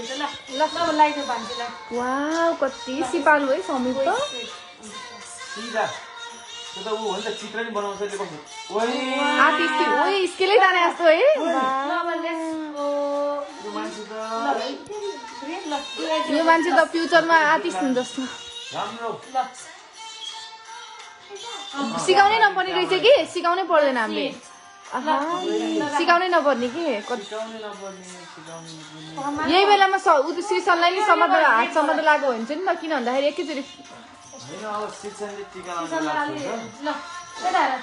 ल ल अब लाइदियो भान्जीलाई वाउ कति सिपालु है समीप त सीधा त्यो त उ हो नि त चित्र नि बनाउँछ त्यो कस्तो ओइ आर्टिस्ट ओइ स्केलै जाने जस्तो है ल अब लेट्स गो यो मान्छे त यो मान्छे त फ्युचरमा आर्टिस्ट हुन् जस्तो राम्रो ल सिकाउनै नपर्ने रहेछ कि सिकाउनै पर्दैन हामीले सिकाउनै नपर्ने कि सिकाउनै नपर्ने यही बेलामा श्री सनलाई नि समातेर हात समातेर लागेको हुन्छ नि त किन भन्दाखेरि एकैचोटि हैन अब शिक्षाले टीका लाउनु लाग्छ ल यता हेर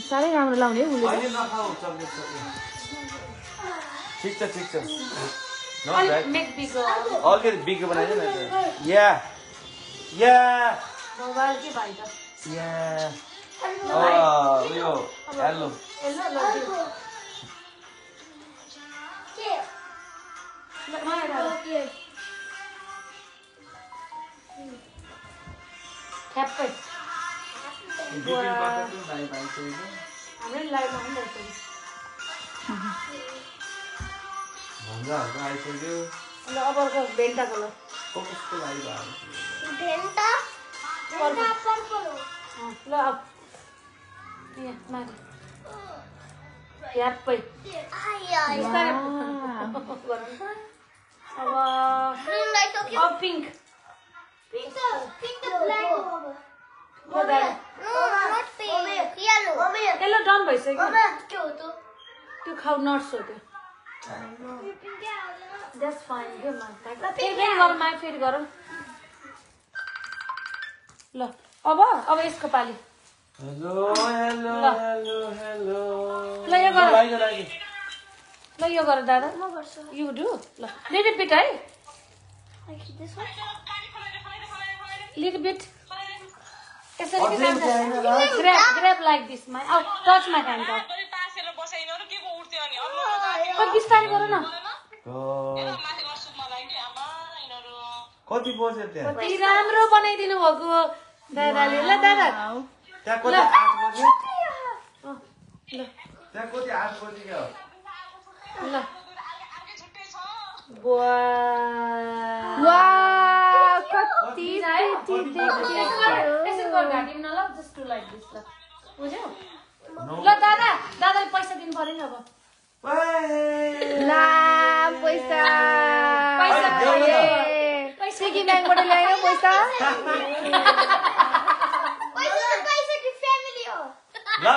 साह्रै राम्रो लाउने है उसले अहिले नखाऊ चक्लेट ठिक छ नो अलि ब्याक मेक बिगो अलरेडी बिग बनाइदिनु न या या मोबाइल के भाइ त या उयो हेलो ल ल ठ्याप्पै हाम्रै लाइभमा पनि रहेछ भन्दाहरुको आइसक्यो ल अब अर्को भेन्टाको ल कस्तो लागि ल अब यहाँ माथि ठ्याप्पै बिस्तारै अब पिङ्क यसले डन भइसक्यो त्यो खाउ नट्स हो त्यो द्याट्स फाइन के फेरि गरौँ फेरि गरौँ ल अब यसको पालि हेलो हेलो हेलो हेलो ल यो गर लागि ल यो गर दादा यु डु ल लिटल बिट है लिटल बिट यसरी grab like this my touch my hand बिस्तारै गर न कति बज्यो त्यहाँ कति राम्रो बनाइदिनु भएको दादाले ल दादा त्यहाँ कति 8 बज्यो त्यहाँ कति 8 बज्यो क्या ल बुवा कति यसो गर घाँटीमा न ल जस्ट टु लाइक दिस ल बुझ्यौ ल दादा दादाले पैसा दिनु पर्यो नि अब ला पैसा पैसा सिक्किम ब्याङ्कबाट ल्यायो पैसा ल